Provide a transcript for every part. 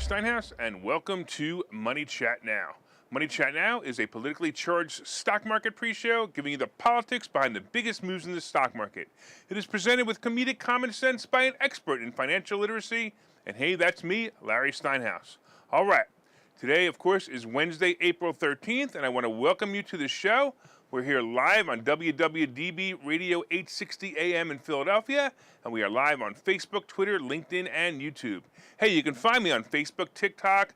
Steinhouse, and welcome to Money Chat Now. Money Chat Now is a politically charged stock market pre-show giving you the politics behind the biggest moves in the stock market. It is presented with comedic common sense by an expert in financial literacy, and hey, that's me, Larry Steinhouse. All right, today, of course, is Wednesday, April 13th, and I want to welcome you to the show. We're here live on WWDB Radio 860 AM in Philadelphia, and we are live on Facebook, Twitter, LinkedIn, and YouTube. Hey, you can find me on Facebook, TikTok,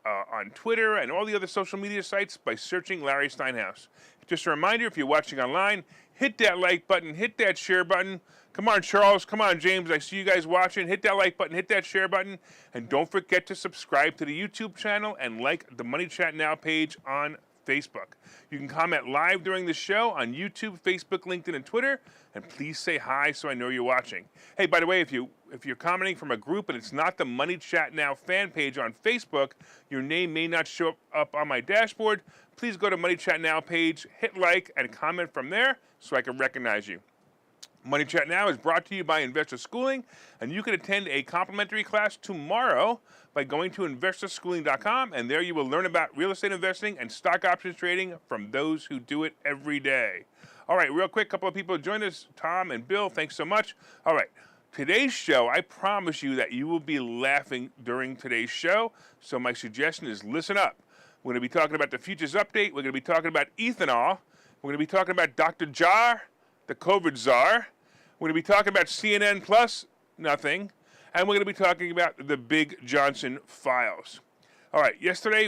on Twitter, and all the other social media sites by searching Larry Steinhouse. Just a reminder, if you're watching online, hit that like button, hit that share button. Come on, Charles. Come on, James. I see you guys watching. Hit that like button, hit that share button, and don't forget to subscribe to the YouTube channel and like the Money Chat Now page on Facebook. You can comment live during the show on YouTube, Facebook, LinkedIn, and Twitter, and please say hi so I know you're watching. Hey, by the way, if you're commenting from a group and it's not the Money Chat Now fan page on Facebook, your name may not show up on my dashboard. Please go to Money Chat Now page, hit like, and comment from there so I can recognize you. Money Chat Now is brought to you by Investor Schooling, and you can attend a complimentary class tomorrow by going to investorschooling.com, and there you will learn about real estate investing and stock options trading from those who do it every day. All right, real quick, a couple of people joined us, Tom and Bill, thanks so much. All right, today's show, I promise you that you will be laughing during today's show, so my suggestion is listen up. We're going to be talking about the futures update, we're going to be talking about ethanol, we're going to be talking about Dr. Czar, the Covid Czar. We're going to be talking about CNN Plus, nothing. And we're going to be talking about the Big Johnson files. All right, yesterday,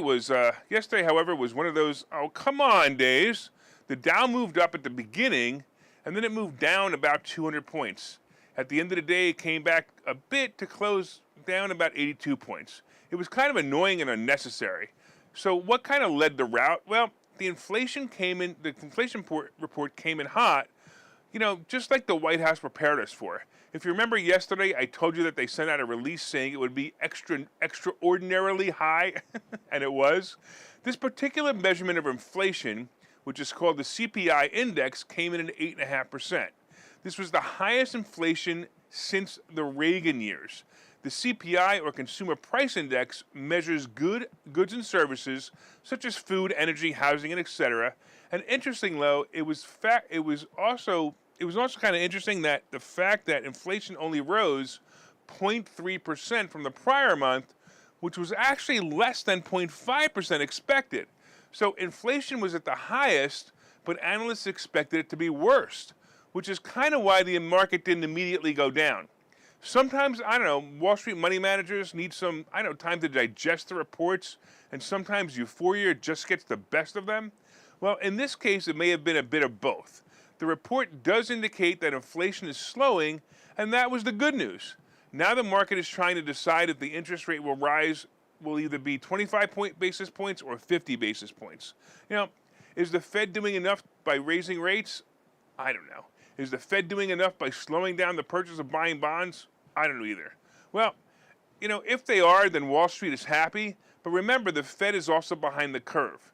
however, was one of those, oh, come on, days. The Dow moved up at the beginning, and then it moved down about 200 points. At the end of the day, it came back a bit to close down about 82 points. It was kind of annoying and unnecessary. So what kind of led the rout? Well, the inflation report came in hot, you know, just like the White House prepared us for. If you remember yesterday, I told you that they sent out a release saying it would be extraordinarily high, and it was. This particular measurement of inflation, which is called the CPI index, came in at 8.5%. This was the highest inflation since the Reagan years. The CPI, or Consumer Price Index, measures goods and services such as food, energy, housing, and etc. And interesting, though, it was also kind of interesting that the fact that inflation only rose 0.3% from the prior month, which was actually less than 0.5% expected. So inflation was at the highest, but analysts expected it to be worse, which is kind of why the market didn't immediately go down. Sometimes, I don't know, Wall Street money managers need some, time to digest the reports, and sometimes euphoria just gets the best of them. Well, in this case, it may have been a bit of both. The report does indicate that inflation is slowing, and that was the good news. Now the market is trying to decide if the interest rate will either be 25 basis points or 50 basis points. You know, is the Fed doing enough by raising rates? I don't know. Is the Fed doing enough by slowing down the purchase of buying bonds? I don't know either. Well, you know, if they are, then Wall Street is happy. But remember, the Fed is also behind the curve.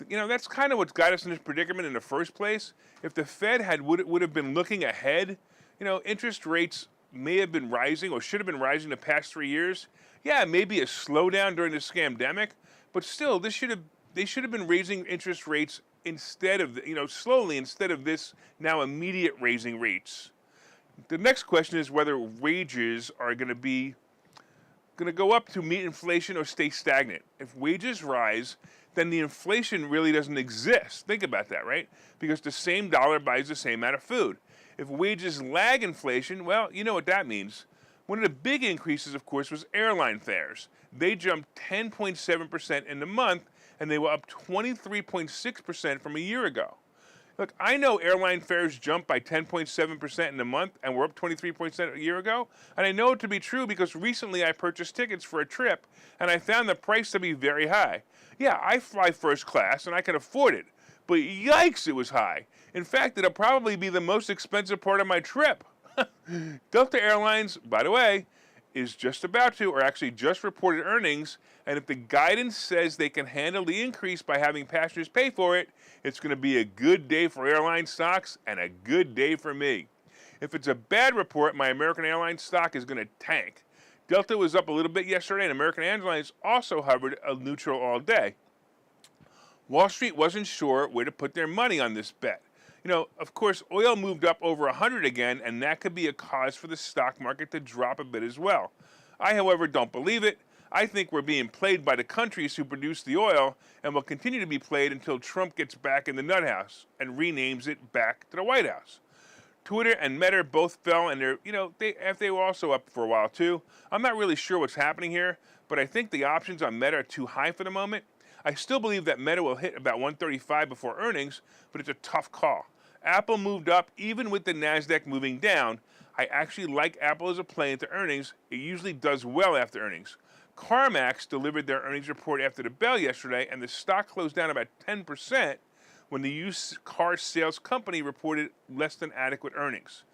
You know, that's kind of what got us in this predicament in the first place. If the Fed would have been looking ahead, you know, interest rates may have been rising or should have been rising the past 3 years. Yeah, maybe a slowdown during the scamdemic, but still, they should have been raising interest rates instead of, slowly instead of this now immediate raising rates. The next question is whether wages are going to go up to meet inflation or stay stagnant. If wages rise, then the inflation really doesn't exist. Think about that, right? Because the same dollar buys the same amount of food. If wages lag inflation, well, you know what that means. One of the big increases, of course, was airline fares. They jumped 10.7% in the month, and they were up 23.6% from a year ago. Look, I know airline fares jumped by 10.7% in a month and were up 23% a year ago. And I know it to be true because recently I purchased tickets for a trip and I found the price to be very high. Yeah, I fly first class and I can afford it. But yikes, it was high. In fact, it'll probably be the most expensive part of my trip. Delta Airlines, by the way, is just about to, or actually just reported earnings, and if the guidance says they can handle the increase by having passengers pay for it, it's going to be a good day for airline stocks and a good day for me. If it's a bad report, my American Airlines stock is going to tank. Delta was up a little bit yesterday, and American Airlines also hovered a neutral all day. Wall Street wasn't sure where to put their money on this bet. Of course, oil moved up over 100 again, and that could be a cause for the stock market to drop a bit as well. I, however, don't believe it. I think we're being played by the countries who produce the oil and will continue to be played until Trump gets back in the nut house and renames it back to the White House. Twitter and Meta both fell, and they were also up for a while too. I'm not really sure what's happening here, but I think the options on Meta are too high for the moment. I still believe that Meta will hit about 135 before earnings, but it's a tough call. Apple moved up even with the NASDAQ moving down. I actually like Apple as a play into earnings. It usually does well after earnings. CarMax delivered their earnings report after the bell yesterday, and the stock closed down about 10% when the used car sales company reported less than adequate earnings.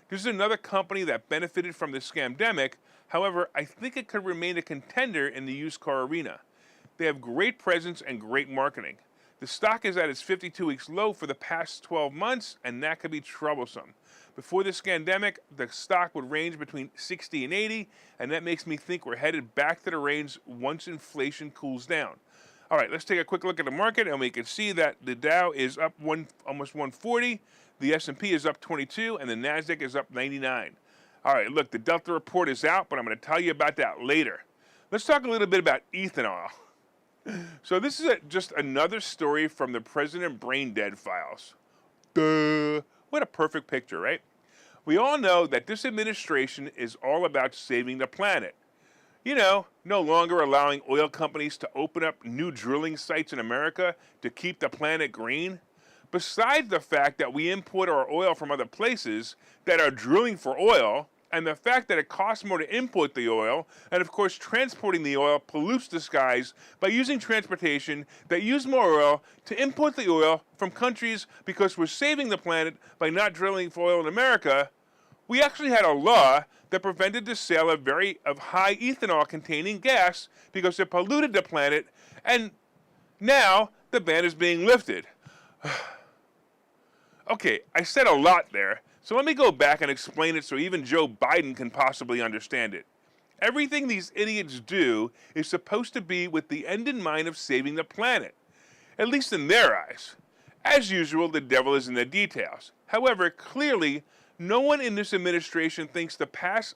This is another company that benefited from the scamdemic. However, I think it could remain a contender in the used car arena. They have great presence and great marketing. The stock is at its 52 weeks low for the past 12 months, and that could be troublesome. Before the scamdemic, the stock would range between 60 and 80, and that makes me think we're headed back to the range once inflation cools down. All right, let's take a quick look at the market, and we can see that the Dow is up almost 140, the S&P is up 22, and the NASDAQ is up 99. All right, look, the Delta report is out, but I'm going to tell you about that later. Let's talk a little bit about ethanol. So this is just another story from the President Brain Dead files. Duh. What a perfect picture, right? We all know that this administration is all about saving the planet. No longer allowing oil companies to open up new drilling sites in America to keep the planet green. Besides the fact that we import our oil from other places that are drilling for oil, and the fact that it costs more to import the oil, and of course transporting the oil pollutes the skies by using transportation that use more oil to import the oil from countries because we're saving the planet by not drilling for oil in America, we actually had a law that prevented the sale of high ethanol containing gas because it polluted the planet, and now the ban is being lifted. Okay, I said a lot there. So let me go back and explain it so even Joe Biden can possibly understand it. Everything these idiots do is supposed to be with the end in mind of saving the planet, at least in their eyes. As usual, the devil is in the details. However, clearly, no one in this administration thinks the past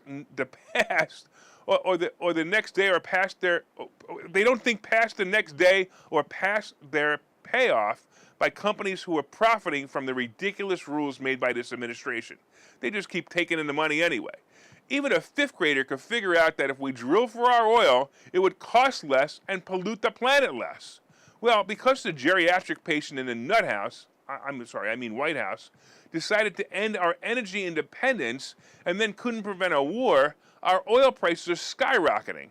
or the next day or past they don't think past the next day or past their payoff by companies who are profiting from the ridiculous rules made by this administration. They just keep taking in the money anyway. Even a fifth grader could figure out that if we drill for our oil, it would cost less and pollute the planet less. Well, because the geriatric patient in the White House, decided to end our energy independence and then couldn't prevent a war, our oil prices are skyrocketing.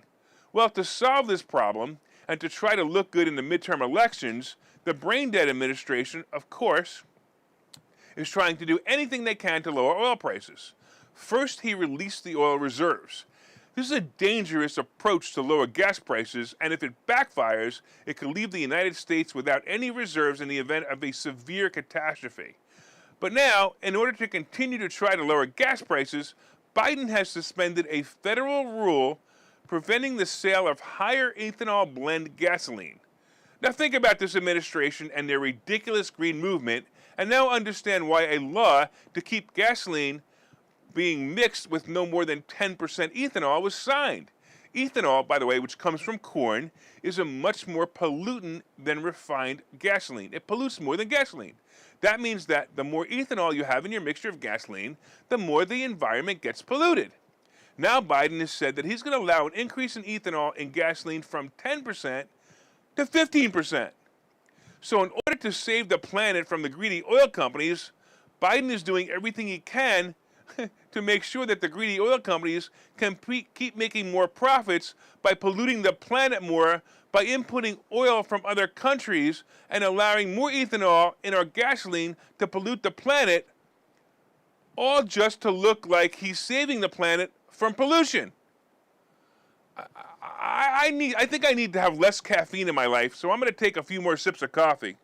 Well, to solve this problem and to try to look good in the midterm elections, the Brain Dead administration, of course, is trying to do anything they can to lower oil prices. First, he released the oil reserves. This is a dangerous approach to lower gas prices, and if it backfires, it could leave the United States without any reserves in the event of a severe catastrophe. But now, in order to continue to try to lower gas prices, Biden has suspended a federal rule preventing the sale of higher ethanol blend gasoline. Now think about this administration and their ridiculous green movement, and now understand why a law to keep gasoline being mixed with no more than 10% ethanol was signed. Ethanol, by the way, which comes from corn, is a much more pollutant than refined gasoline. It pollutes more than gasoline. That means that the more ethanol you have in your mixture of gasoline, the more the environment gets polluted. Now Biden has said that he's going to allow an increase in ethanol in gasoline from 10% to 15%. So in order to save the planet from the greedy oil companies, Biden is doing everything he can to make sure that the greedy oil companies can keep making more profits by polluting the planet more by inputting oil from other countries and allowing more ethanol in our gasoline to pollute the planet, all just to look like he's saving the planet from pollution. I think I need to have less caffeine in my life, so I'm going to take a few more sips of coffee.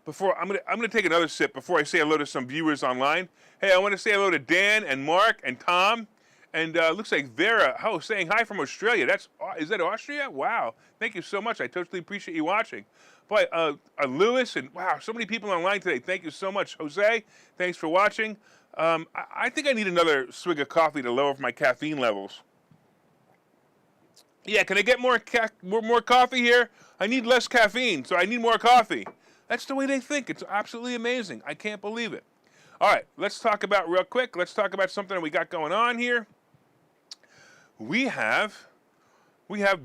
I'm going to take another sip before I say hello to some viewers online. Hey, I want to say hello to Dan and Mark and Tom And looks like Vera, saying hi from Australia. Is that Austria? Wow. Thank you so much. I totally appreciate you watching. Boy, Lewis, and wow, so many people online today. Thank you so much. Jose, thanks for watching. I think I need another swig of coffee to lower my caffeine levels. Yeah, can I get more coffee here? I need less caffeine, so I need more coffee. That's the way they think. It's absolutely amazing. I can't believe it. All right, let's talk about something that we got going on here. We have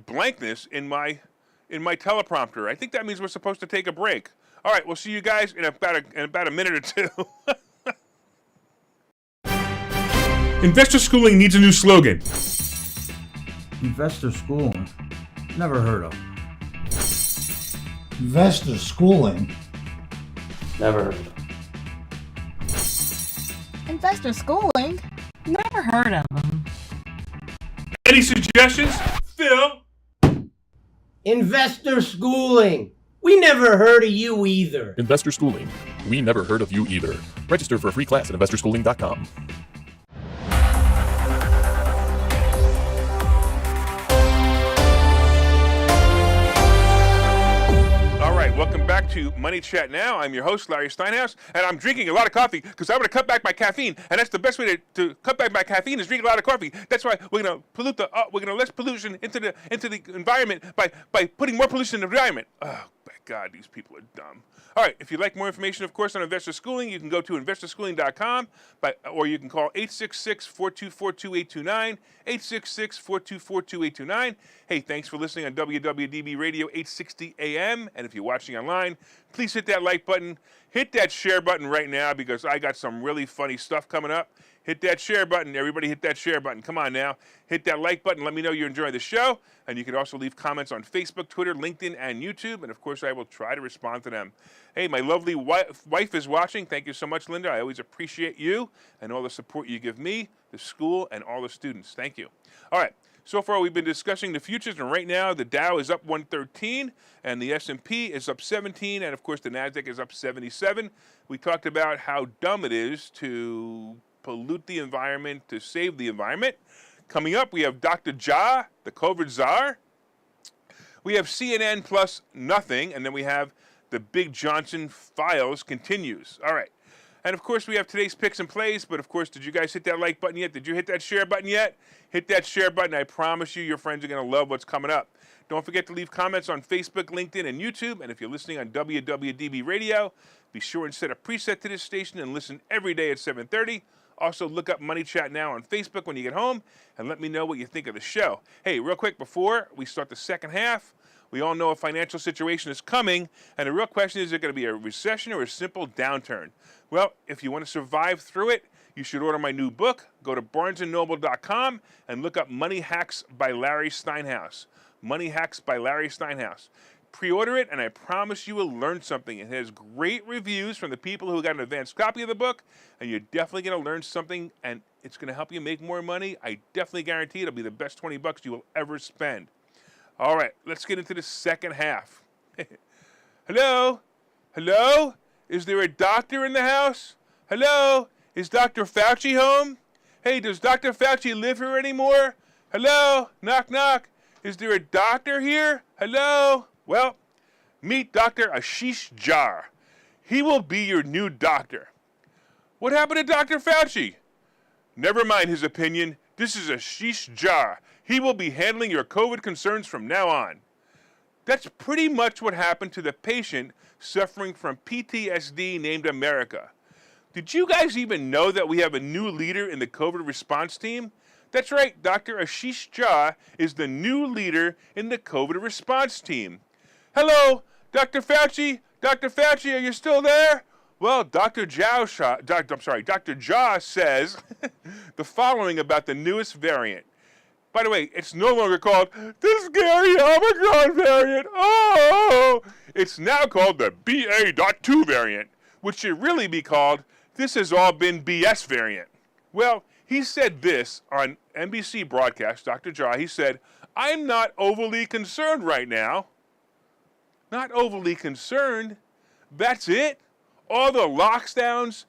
blankness in my teleprompter. I think that means we're supposed to take a break. All right, we'll see you guys in about a minute or two. Investor schooling needs a new slogan. Investor schooling? Never heard of. Investor schooling? Never heard of. Investor schooling? Never heard of them. Any suggestions? Phil? Investor schooling. We never heard of you either. Investor schooling. We never heard of you either. Register for a free class at investorschooling.com. Welcome back to Money Chat Now. I'm your host, Larry Steinhouse, and I'm drinking a lot of coffee because I'm going to cut back my caffeine, and that's the best way to cut back my caffeine is drink a lot of coffee. That's why we're going to less pollution into the environment by putting more pollution in the environment. Oh my God, these people are dumb. All right, if you'd like more information, of course, on investor schooling, you can go to investorschooling.com, or you can call 866-424-2829, 866-424-2829. Hey, thanks for listening on WWDB Radio 860 AM, and if you're watching online, please hit that like button, hit that share button right now, because I got some really funny stuff coming up. Hit that share button. Everybody hit that share button. Come on now. Hit that like button. Let me know you're enjoying the show. And you can also leave comments on Facebook, Twitter, LinkedIn, and YouTube. And, of course, I will try to respond to them. Hey, my lovely wife is watching. Thank you so much, Linda. I always appreciate you and all the support you give me, the school, and all the students. Thank you. All right. So far, we've been discussing the futures, and right now, the Dow is up 113, and the S&P is up 17, and, of course, the NASDAQ is up 77. We talked about how dumb it is to pollute the environment to save the environment. Coming up, we have Dr. JHA, the Covid Czar. We have CNN plus nothing, and then we have the Big Johnson Files continues. All right. And, of course, we have today's picks and plays, but, of course, did you guys hit that like button yet? Did you hit that share button yet? Hit that share button. I promise you your friends are going to love what's coming up. Don't forget to leave comments on Facebook, LinkedIn, and YouTube. And if you're listening on WWDB Radio, be sure and set a preset to this station and listen every day at 7:30. Also, look up Money Chat Now on Facebook when you get home, and let me know what you think of the show. Hey, real quick, before we start the second half, we all know a financial situation is coming, and the real question is it going to be a recession or a simple downturn? Well, if you want to survive through it, you should order my new book. Go to barnesandnoble.com and look up Money Hacks by Larry Steinhouse. Money Hacks by Larry Steinhouse. Pre-order it, and I promise you will learn something. It has great reviews from the people who got an advanced copy of the book, and you're definitely going to learn something, and it's going to help you make more money. I definitely guarantee it'll be the best $20 you will ever spend. All right, let's get into the second half. Hello? Hello? Is there a doctor in the house? Hello? Is Dr. Fauci home? Hey, does Dr. Fauci live here anymore? Hello? Knock, knock. Is there a doctor here? Hello? Well, meet Dr. Ashish Jha. He will be your new doctor. What happened to Dr. Fauci? Never mind his opinion. This is Ashish Jha. He will be handling your COVID concerns from now on. That's pretty much what happened to the patient suffering from PTSD named America. Did you guys even know that we have a new leader in the COVID response team? That's right, Dr. Ashish Jha is the new leader in the COVID response team. Hello, Dr. Fauci? Dr. Fauci, are you still there? Well, Dr. Jha says the following about the newest variant. By the way, it's no longer called the scary Omicron variant. Oh! It's now called the BA.2 variant, which should really be called this has all been BS variant. Well, he said this on NBC broadcast, Dr. Jha. He said, I'm not overly concerned right now. Not overly concerned. That's it? All the lockdowns,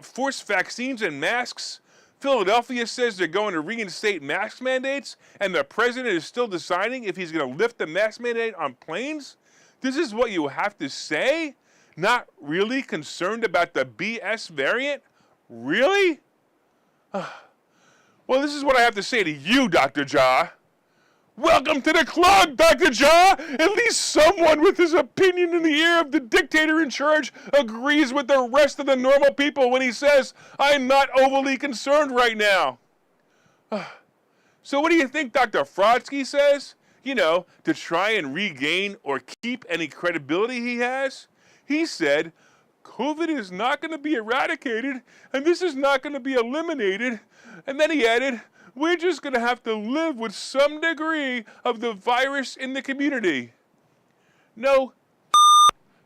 forced vaccines and masks, Philadelphia says they're going to reinstate mask mandates, and the president is still deciding if he's going to lift the mask mandate on planes? This is what you have to say? Not really concerned about the BS variant? Really? Well, this is what I have to say to you, Dr. JHA. Welcome to the club, Dr. JHA! At least someone with his opinion in the ear of the dictator in charge agrees with the rest of the normal people when he says, I'm not overly concerned right now. So what do you think Dr. Frodsky says? You know, to try and regain or keep any credibility he has? He said, COVID is not going to be eradicated, and this is not going to be eliminated. And then he added, we're just going to have to live with some degree of the virus in the community. No,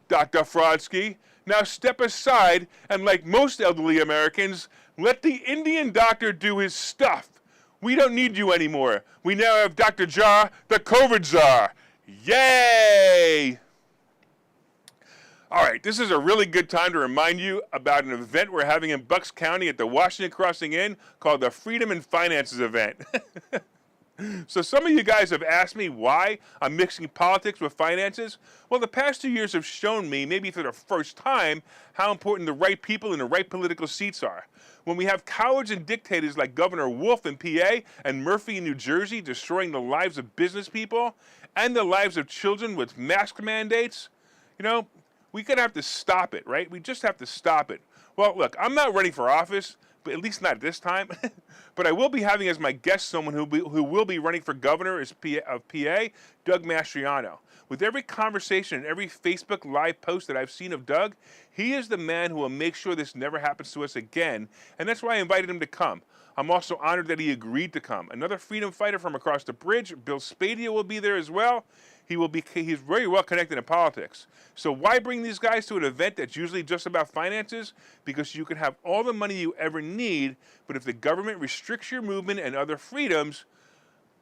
Dr. Frodsky. Now step aside and, like most elderly Americans, let the Indian doctor do his stuff. We don't need you anymore. We now have Dr. JHA, the Covid Czar. Yay! All right, this is a really good time to remind you about an event we're having in Bucks County at the Washington Crossing Inn called the Freedom and Finances event. So some of you guys have asked me why I'm mixing politics with finances. Well, the past 2 years have shown me, maybe for the first time, how important the right people in the right political seats are. When we have cowards and dictators like Governor Wolf in PA and Murphy in New Jersey destroying the lives of business people and the lives of children with mask mandates, you know, we're going to have to stop it, right? We just have to stop it. Well, look, I'm not running for office, but at least not this time. But I will be having as my guest someone who will be running for governor of PA, Doug Mastriano. With every conversation and every Facebook Live post that I've seen of Doug, he is the man who will make sure this never happens to us again, and that's why I invited him to come. I'm also honored that he agreed to come. Another freedom fighter from across the bridge, Bill Spadia, will be there as well. He's very well connected in politics. So why bring these guys to an event that's usually just about finances? Because you can have all the money you ever need, but if the government restricts your movement and other freedoms,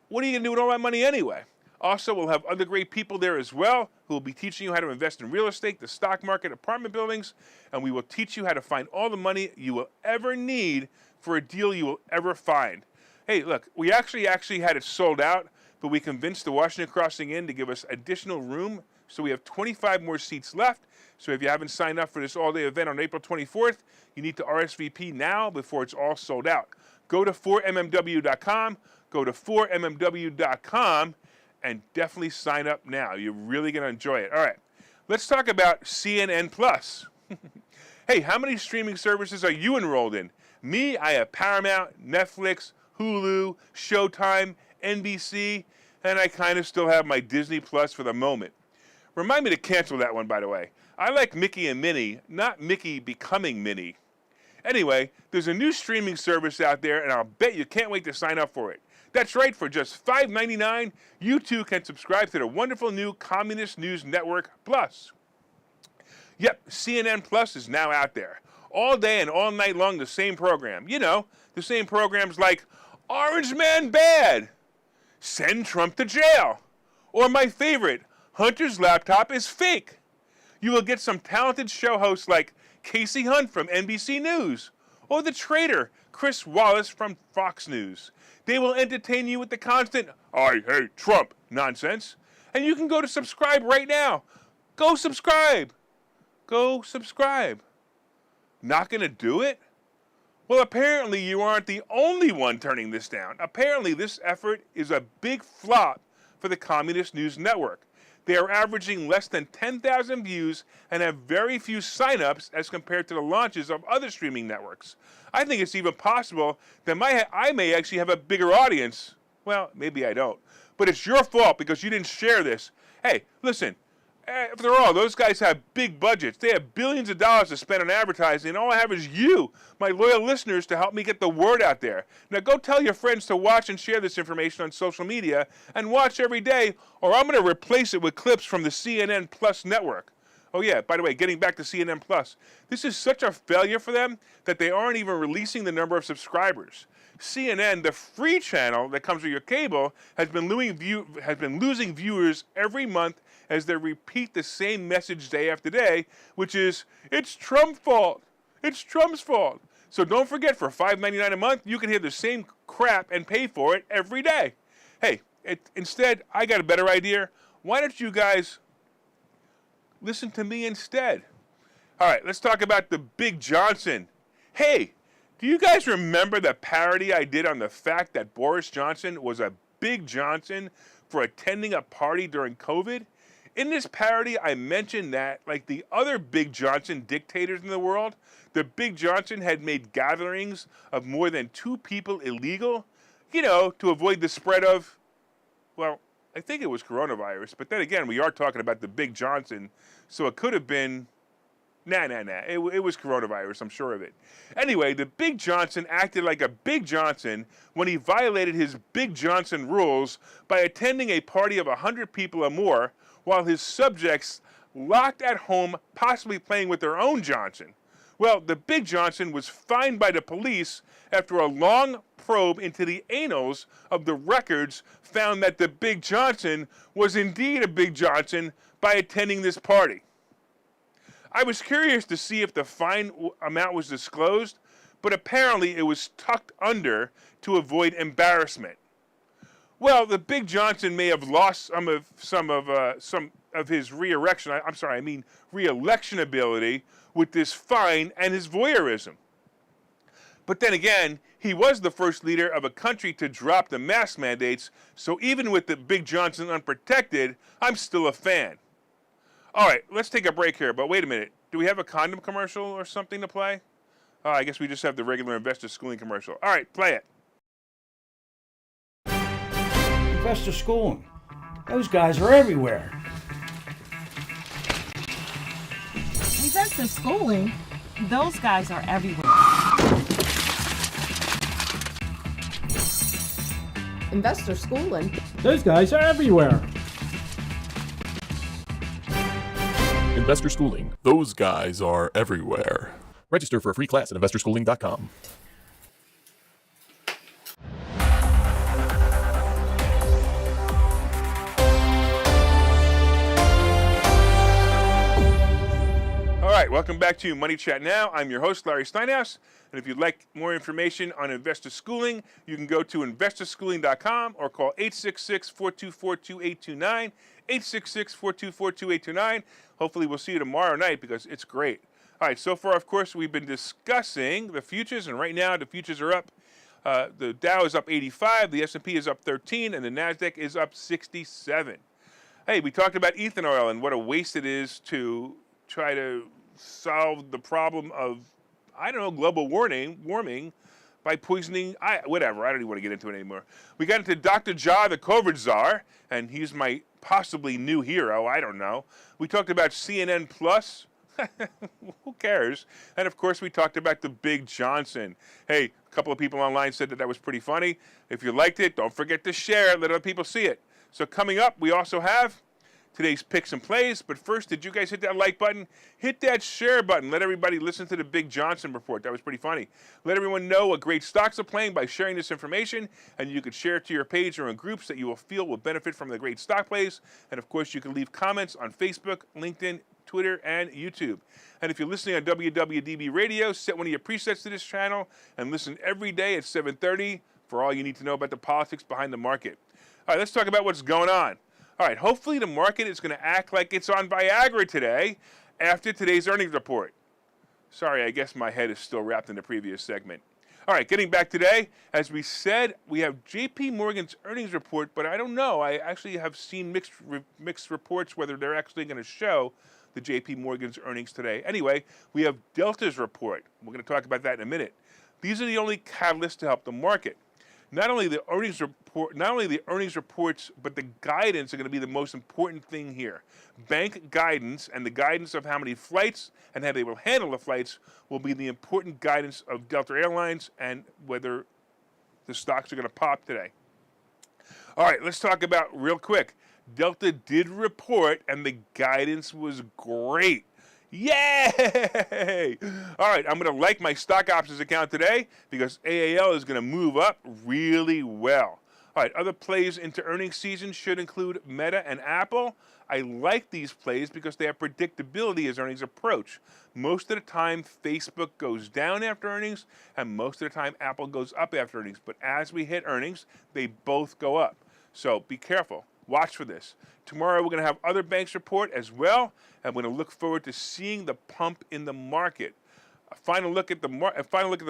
what are you going to do with all that money anyway? Also, we'll have other great people there as well who will be teaching you how to invest in real estate, the stock market, apartment buildings, and we will teach you how to find all the money you will ever need for a deal you will ever find. Hey, look, we actually had it sold out, but we convinced the Washington Crossing Inn to give us additional room, so we have 25 more seats left. So if you haven't signed up for this all-day event on April 24th, you need to RSVP now before it's all sold out. Go to 4mmw.com, and definitely sign up now. You're really going to enjoy it. All right, let's talk about CNN Plus. Hey, how many streaming services are you enrolled in? Me, I have Paramount, Netflix, Hulu, Showtime, NBC, and I kind of still have my Disney Plus for the moment. Remind me to cancel that one, by the way. I like Mickey and Minnie, not Mickey becoming Minnie. Anyway, there's a new streaming service out there, and I'll bet you can't wait to sign up for it. That's right, for just $5.99, you too can subscribe to the wonderful new Communist News Network Plus. Yep, CNN Plus is now out there. All day and all night long, the same program. You know, the same programs like Orange Man Bad, Send Trump to Jail, or my favorite, Hunter's Laptop is Fake. You will get some talented show hosts like Casey Hunt from NBC News, or the traitor, Chris Wallace from Fox News. They will entertain you with the constant, I hate Trump nonsense. And you can go to subscribe right now. Go subscribe. Go subscribe. Not going to do it? Well, apparently you aren't the only one turning this down. Apparently this effort is a big flop for the Communist News Network. They are averaging less than 10,000 views and have very few signups as compared to the launches of other streaming networks. I think it's even possible that I may actually have a bigger audience. Well, maybe I don't. But it's your fault because you didn't share this. Hey, listen. After all, those guys have big budgets. They have billions of dollars to spend on advertising, and all I have is you, my loyal listeners, to help me get the word out there. Now go tell your friends to watch and share this information on social media, and watch every day, or I'm going to replace it with clips from the CNN Plus network. Oh yeah, by the way, getting back to CNN Plus, this is such a failure for them that they aren't even releasing the number of subscribers. CNN, the free channel that comes with your cable, has been losing viewers every month as they repeat the same message day after day, which is, it's Trump's fault. It's Trump's fault. So don't forget, for $5.99 a month, you can hear the same crap and pay for it every day. Hey, instead, I got a better idea. Why don't you guys listen to me instead? All right, let's talk about the Big Johnson. Hey, do you guys remember the parody I did on the fact that Boris Johnson was a Big Johnson for attending a party during COVID? In this parody, I mentioned that, like the other Big Johnson dictators in the world, the Big Johnson had made gatherings of more than 2 people illegal, to avoid the spread of, well, I think it was coronavirus. But then again, we are talking about the Big Johnson, so it could have been, nah. It was coronavirus, I'm sure of it. Anyway, the Big Johnson acted like a Big Johnson when he violated his Big Johnson rules by attending a party of 100 people or more, while his subjects locked at home, possibly playing with their own Johnson. Well, the Big Johnson was fined by the police after a long probe into the annals of the records found that the Big Johnson was indeed a Big Johnson by attending this party. I was curious to see if the fine amount was disclosed, but apparently it was tucked under to avoid embarrassment. Well, the Big Johnson may have lost some of his re-election ability with this fine and his voyeurism. But then again, he was the first leader of a country to drop the mask mandates, so even with the Big Johnson unprotected, I'm still a fan. All right, let's take a break here, but wait a minute. Do we have a condom commercial or something to play? Oh, I guess we just have the regular investor schooling commercial. All right, play it. Investor schooling. Those guys are everywhere. Investor schooling? Those guys are everywhere. Investor schooling? Those guys are everywhere. Investor Schooling. Those guys are everywhere. Register for a free class at investorschooling.com. All right, welcome back to Money Chat Now. I'm your host, Larry Steinhouse. And if you'd like more information on investor schooling, you can go to investorschooling.com or call 866-424-2829, 866-424-2829. Hopefully we'll see you tomorrow night because it's great. All right, so far, of course, we've been discussing the futures, and right now the futures are up. The Dow is up 85, the S&P is up 13, and the NASDAQ is up 67. Hey, we talked about ethanol and what a waste it is to try to solve the problem of, global warming by poisoning, whatever. I don't even want to get into it anymore. We got into Dr. JHA, the Covid Czar, and he's my possibly new hero. I don't know. We talked about CNN Plus. Who cares? And, of course, we talked about the Big Johnson. Hey, a couple of people online said that was pretty funny. If you liked it, don't forget to share it. Let other people see it. So coming up, we also have today's picks and plays. But first, did you guys hit that like button? Hit that share button. Let everybody listen to the Big Johnson report. That was pretty funny. Let everyone know what great stocks are playing by sharing this information. And you could share it to your page or in groups that you will feel will benefit from the great stock plays. And, of course, you can leave comments on Facebook, LinkedIn, Twitter, and YouTube. And if you're listening on WWDB Radio, set one of your presets to this channel and listen every day at 7:30 for all you need to know about the politics behind the market. All right, let's talk about what's going on. All right, hopefully the market is going to act like it's on Viagra today after today's earnings report. Sorry, I guess my head is still wrapped in the previous segment. All right, getting back today, as we said, we have J.P. Morgan's earnings report, but I don't know. I actually have seen mixed reports whether they're actually going to show the J.P. Morgan's earnings today. Anyway, we have Delta's report. We're going to talk about that in a minute. These are the only catalysts to help the market. Not only the earnings reports, but the guidance are going to be the most important thing here. Bank guidance and the guidance of how many flights and how they will handle the flights will be the important guidance of Delta Airlines and whether the stocks are going to pop today. All right, let's talk about real quick. Delta did report, and the guidance was great. Yay! All right, I'm going to like my stock options account today because AAL is going to move up really well. All right, other plays into earnings season should include Meta and Apple. I like these plays because they have predictability as earnings approach. Most of the time, Facebook goes down after earnings, and most of the time, Apple goes up after earnings. But as we hit earnings, they both go up. So be careful. Watch for this. Tomorrow, we're going to have other banks report as well, and we're going to look forward to seeing the pump in the market. A final look at the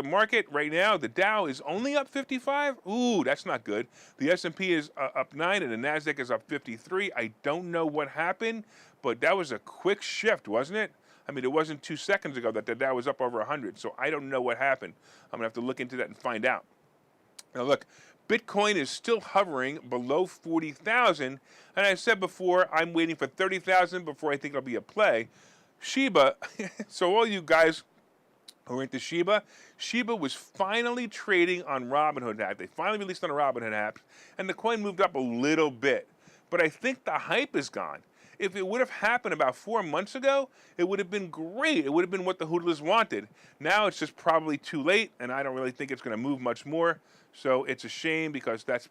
market right now. The Dow is only up 55. Ooh, that's not good. The S&P is up 9, and the Nasdaq is up 53. I don't know what happened, but that was a quick shift, wasn't it? I mean, it wasn't 2 seconds ago that the Dow was up over 100. So I don't know what happened. I'm gonna have to look into that and find out. Now look, Bitcoin is still hovering below 40,000, and I said before I'm waiting for 30,000 before I think it'll be a play. Shiba. So all you guys who are into Shiba was finally trading on Robinhood app. They finally released on a Robinhood app, and the coin moved up a little bit. But I think the hype is gone. If it would have happened about 4 months ago, it would have been great. It would have been what the hoodlers wanted. Now it's just probably too late, and I don't really think it's going to move much more. So it's a shame because that's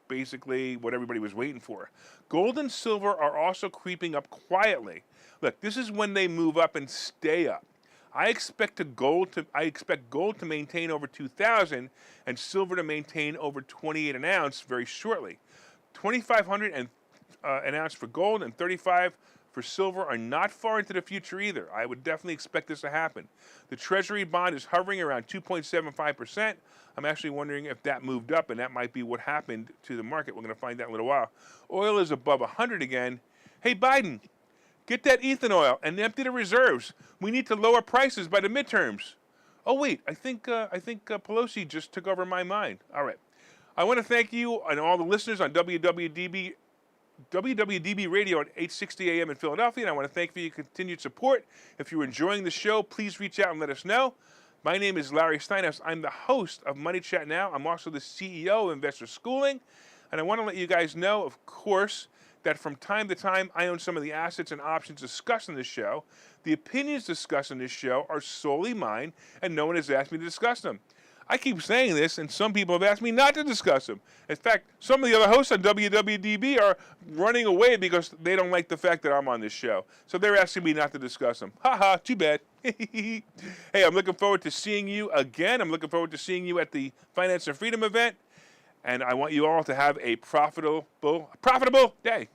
basically what everybody was waiting for. Gold and silver are also creeping up quietly. Look, this is when they move up and stay up. I expect gold to maintain over 2,000 and silver to maintain over 28 an ounce very shortly. 2,500 an ounce for gold and 35 for silver are not far into the future either. I would definitely expect this to happen. The Treasury bond is hovering around 2.75%. I'm actually wondering if that moved up, and that might be what happened to the market. We're going to find out in a little while. Oil is above 100 again. Hey, Biden, get that ethanol and empty the reserves. We need to lower prices by the midterms. Oh wait, I think Pelosi just took over my mind. All right, I want to thank you and all the listeners on WWDB Radio at 8:60 a.m. in Philadelphia, and I want to thank you for your continued support. If you're enjoying the show, please reach out and let us know. My name is Larry Steinhouse. I'm the host of Money Chat Now. I'm also the CEO of Investor Schooling, and I want to let you guys know, of course, that from time to time, I own some of the assets and options discussed in this show. The opinions discussed in this show are solely mine, and no one has asked me to discuss them. I keep saying this, and some people have asked me not to discuss them. In fact, some of the other hosts on WWDB are running away because they don't like the fact that I'm on this show. So they're asking me not to discuss them. Ha ha, too bad. Hey, I'm looking forward to seeing you again. I'm looking forward to seeing you at the Finance and Freedom event. And I want you all to have a profitable day.